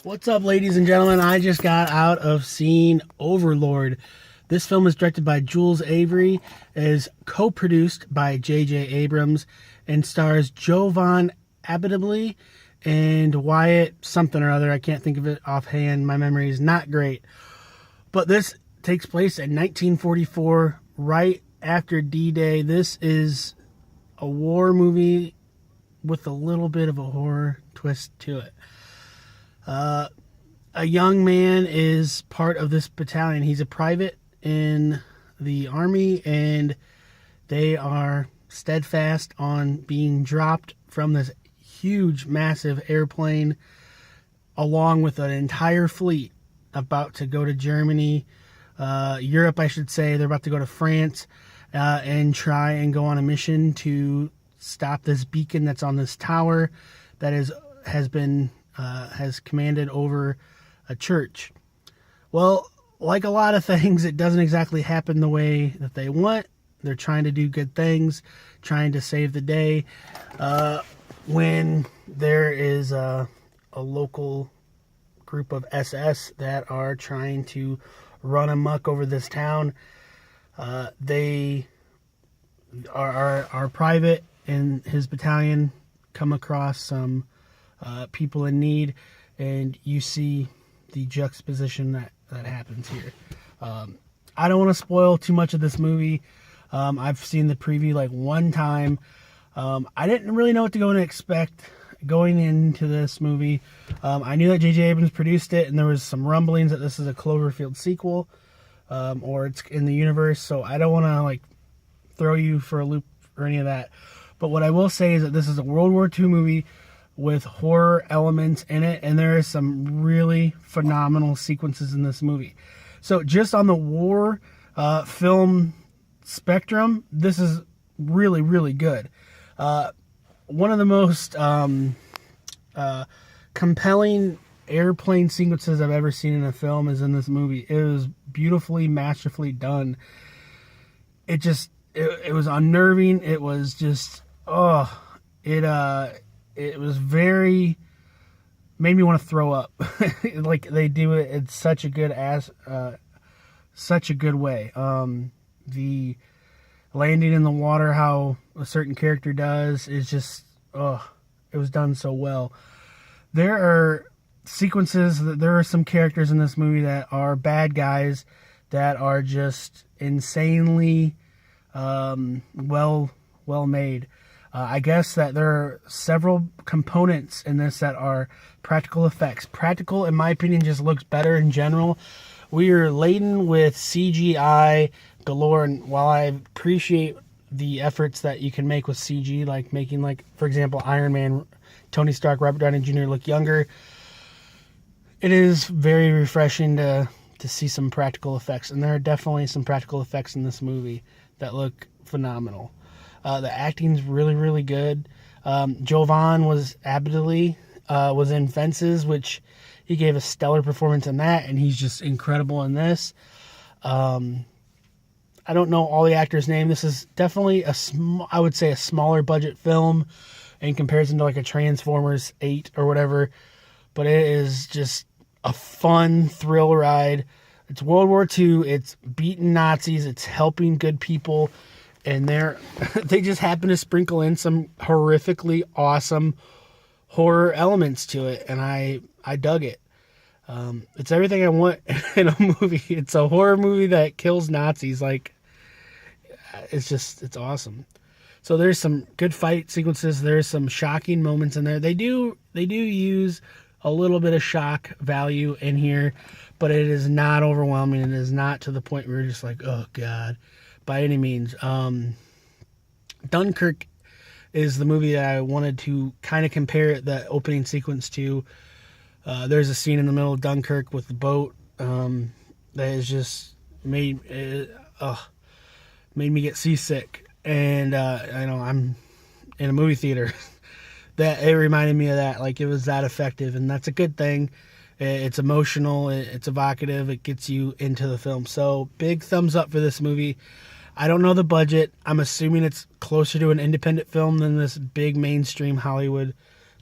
What's up, ladies and gentlemen? I just got out of seeing Overlord. This film is directed by Jules Avery, is co-produced by J.J. Abrams, and stars Jovan Abitibly and Wyatt something or other. I can't think of it offhand. My memory is not great. But this takes place in 1944, right after D-Day. This is a war movie with a little bit of a horror twist to it. A young man is part of this battalion. He's a private in the army, and they are steadfast on being dropped from this huge, massive airplane along with an entire fleet about to go to Germany, Europe, I should say. They're about to go to France and try and go on a mission to stop this beacon that's on this tower that has commanded over a church. Well, like a lot of things, it doesn't exactly happen the way that they want. They're trying to do good things, trying to save the day, when there is a local group of SS that are trying to run amok over this town. They are private in his battalion come across some people in need, and you see the juxtaposition that happens here. I don't want to spoil too much of this movie. I've seen the preview like one time. I didn't really know what to go and expect going into this movie. I knew that J.J. Abrams produced it, and there was some rumblings that this is a Cloverfield sequel, or it's in the universe, so I don't want to like throw you for a loop or any of that. But what I will say is that this is a World War II movie with horror elements in it, and there are some really phenomenal sequences in this movie. So just on the war film spectrum, this is really, really good. One of the most compelling airplane sequences I've ever seen in a film is in this movie. It was beautifully, masterfully done. It was unnerving. It was just, it was very, made me want to throw up. Like they do it in such a good way. The landing in the water, how a certain character does, is just, it was done so well. There are sequences, there are some characters in this movie that are bad guys that are just insanely well made. I guess that there are several components in this that are practical effects. Practical, in my opinion, just looks better in general. We are laden with CGI galore, and while I appreciate the efforts that you can make with CG, like making, like, for example, Iron Man, Tony Stark, Robert Downey Jr. look younger, it is very refreshing to see some practical effects, and there are definitely some practical effects in this movie that look phenomenal. The acting's really, really good. Jovan Abitibly was in Fences, which he gave a stellar performance in that, and he's just incredible in this. I don't know all the actors' name. This is definitely I would say a smaller budget film in comparison to like a Transformers 8 or whatever, but it is just a fun thrill ride. It's World War II. It's beating Nazis. It's helping good people. And they just happen to sprinkle in some horrifically awesome horror elements to it, and I dug it. It's everything I want in a movie. It's a horror movie that kills Nazis. Like, it's awesome. So there's some good fight sequences. There's some shocking moments in there. They do use a little bit of shock value in here, but it is not overwhelming. It is not to the point where you're just like, oh God, by any means. Dunkirk is the movie that I wanted to kind of compare the opening sequence to. There's a scene in the middle of Dunkirk with the boat that is just made me get seasick, and I know I'm in a movie theater. That it reminded me of that, like it was that effective, and that's a good thing. It's emotional, it's evocative, it gets you into the film. So big thumbs up for this movie. I don't know the budget. I'm assuming it's closer to an independent film than this big mainstream Hollywood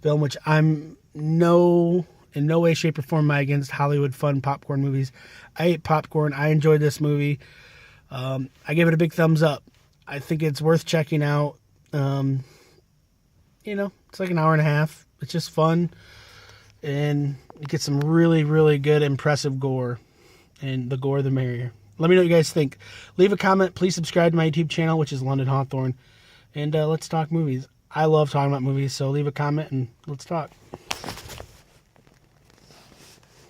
film, which I'm no in no way, shape, or form am I against Hollywood fun popcorn movies. I ate popcorn. I enjoyed this movie. I give it a big thumbs up. I think it's worth checking out. It's like an hour and a half. It's just fun. And you get some really, really good, impressive gore. And the gore, the merrier. Let me know what you guys think. Leave a comment. Please subscribe to my YouTube channel, which is London Hawthorne. And let's talk movies. I love talking about movies, so leave a comment and let's talk.